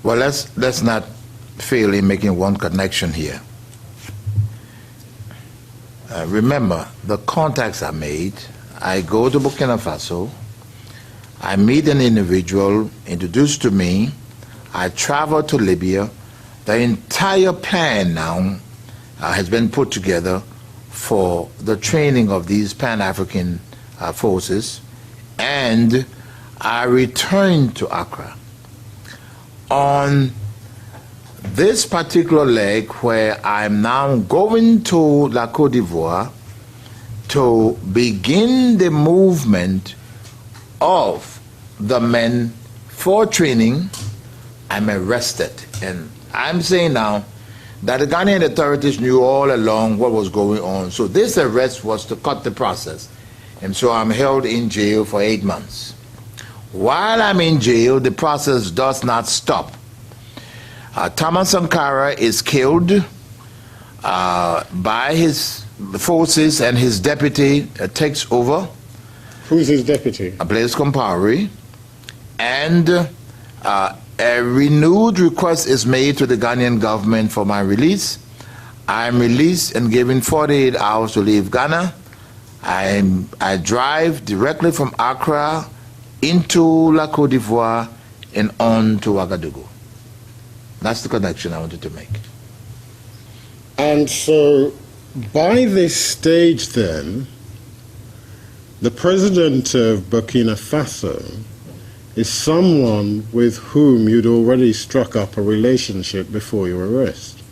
Well, let's not fail in making one connection here. Remember, the contacts are made. I go to Burkina Faso. I meet an individual introduced to me. I travel to Libya. The entire plan now has been put together for the training of these Pan-African forces, and I returned to Accra. On this particular leg where I'm now going to La Côte d'Ivoire to begin the movement of the men for training, I'm arrested. And I'm saying now that the Ghanaian authorities knew all along what was going on. So this arrest was to cut the process. And so I'm held in jail for 8 months. While I'm in jail, the process does not stop. Thomas Sankara is killed by his forces, and his deputy takes over. Who's his deputy? Blaise Compaoré. And a renewed request is made to the Ghanaian government for my release. I'm released and given 48 hours to leave Ghana. I drive directly from Accra into La Côte d'Ivoire and on to Ouagadougou. That's the connection I wanted to make. And so, by this stage then, the president of Burkina Faso is someone with whom you'd already struck up a relationship before your arrest.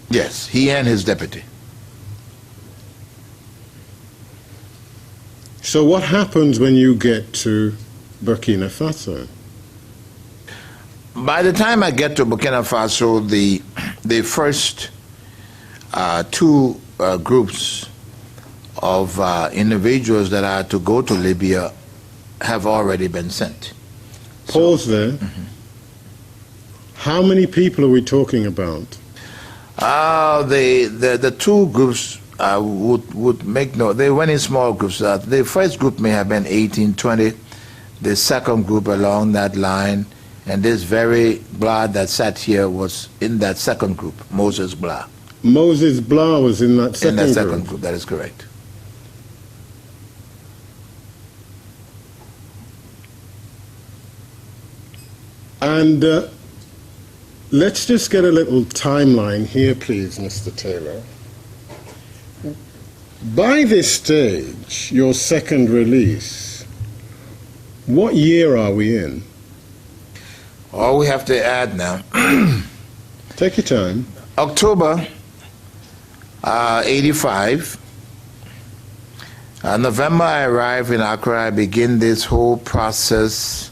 Yes, he and his deputy. So what happens when you get to Burkina Faso? By the time I get to Burkina Faso, the first two groups of individuals that are to go to Libya have already been sent. Pause there. Mm-hmm. How many people are we talking about? The two groups would make no. They went in small groups. The first group may have been 18, 20. The second group along that line, and this very Blah that sat here was in that second group, Moses Blah. Moses Blah was in that second group. That is correct. And let's just get a little timeline here, please, Mr. Taylor. By this stage, your second release, what year are we in? All we have to add now. Take your time. October 85. November I arrive in Accra. I begin this whole process.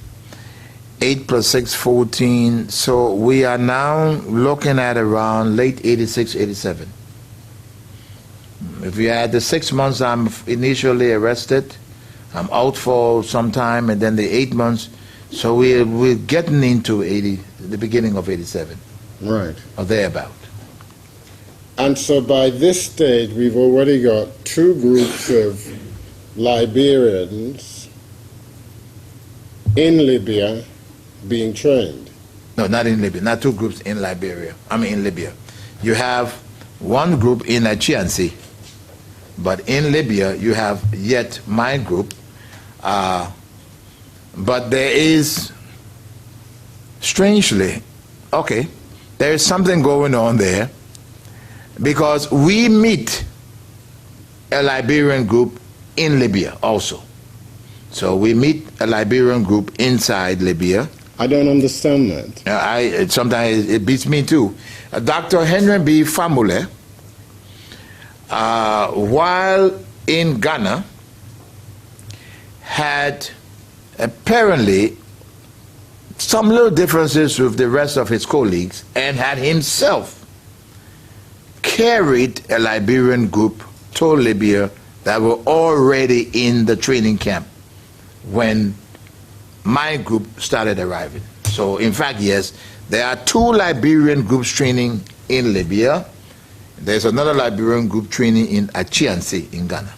8 plus 6, 14. So we are now looking at around late 86, 87. If you add the 6 months I'm initially arrested, I'm out for some time, and then the 8 months, so we're getting into the beginning of 87. Right. Or thereabout. And so by this stage, we've already got two groups of Liberians in Libya being trained. No, not in Libya. Not two groups in Liberia. I mean in Libya. You have one group in Achiansi, but in Libya you have yet my group. But there is, strangely, okay, there is something going on there, because we meet a Liberian group in Libya also. So we meet a Liberian group inside Libya. I don't understand that. Sometimes it beats me too. Dr. Henry B. Famule, while in Ghana, had apparently some little differences with the rest of his colleagues, and had himself carried a Liberian group to Libya that were already in the training camp when my group started arriving. So in fact, yes, there are two Liberian groups training in Libya. There's another Liberian group training in Achiansi in Ghana.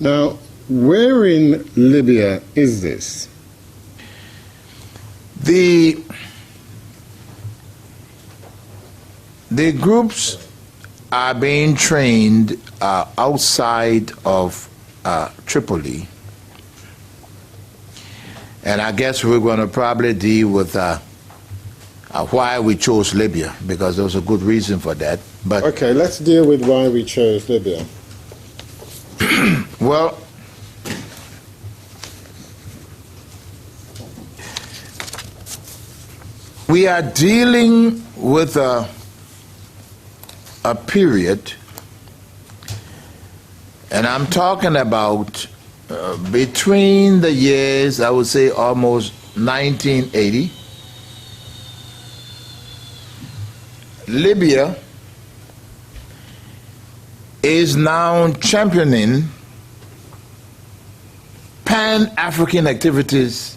Now, where in Libya is this? The groups are being trained outside of Tripoli, and I guess we're going to probably deal with why we chose Libya, because there was a good reason for that. But okay, let's deal with why we chose Libya. Well, we are dealing with a period, and I'm talking about between the years, I would say almost 1980. Libya is now championing Pan-African activities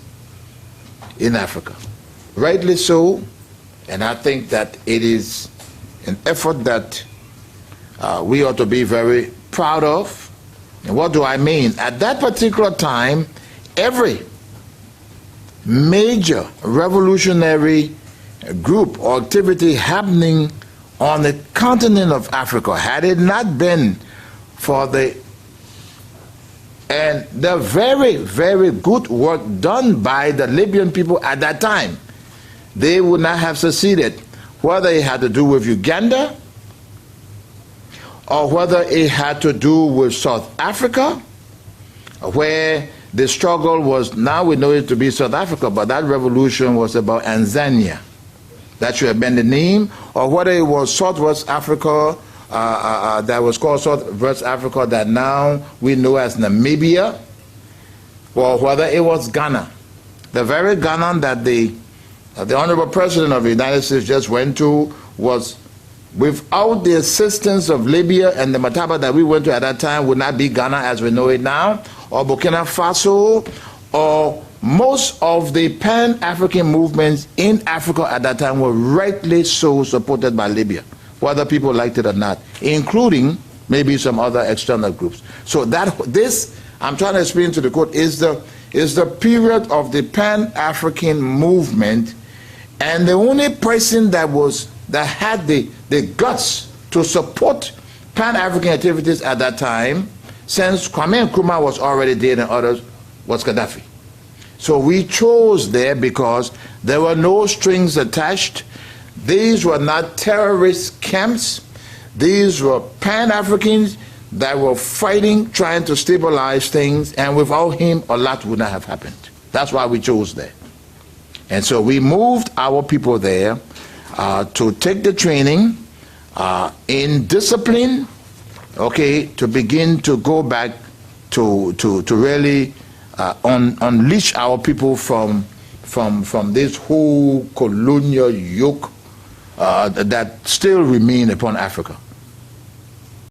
in Africa. Rightly so, and I think that it is an effort that we ought to be very proud of. And what do I mean? At that particular time, every major revolutionary group or activity happening on the continent of Africa, had it not been for the very, very good work done by the Libyan people at that time, they would not have succeeded, whether it had to do with Uganda or whether it had to do with South Africa, where the struggle was, now we know it to be South Africa, but that revolution was about Tanzania. That should have been the name, or whether it was Southwest Africa, that was called Southwest Africa, that now we know as Namibia, or whether it was Ghana. The very Ghana that the Honorable President of the United States just went to was, without the assistance of Libya and the Mataba that we went to at that time, would not be Ghana as we know it now, or Burkina Faso, or most of the Pan-African movements in Africa at that time were rightly so supported by Libya, whether people liked it or not, including maybe some other external groups. So this, I'm trying to explain to the court, is the period of the Pan-African movement, and the only person that had the guts to support Pan-African activities at that time, since Kwame Nkrumah was already dead and others, was Gaddafi. So we chose there because there were no strings attached. These were not terrorist camps. These were Pan-Africans that were fighting, trying to stabilize things, and without him, a lot would not have happened. That's why we chose there. And so we moved our people there to take the training in discipline, okay, to begin to go back to really unleash our people from this whole colonial yoke that still remain upon Africa.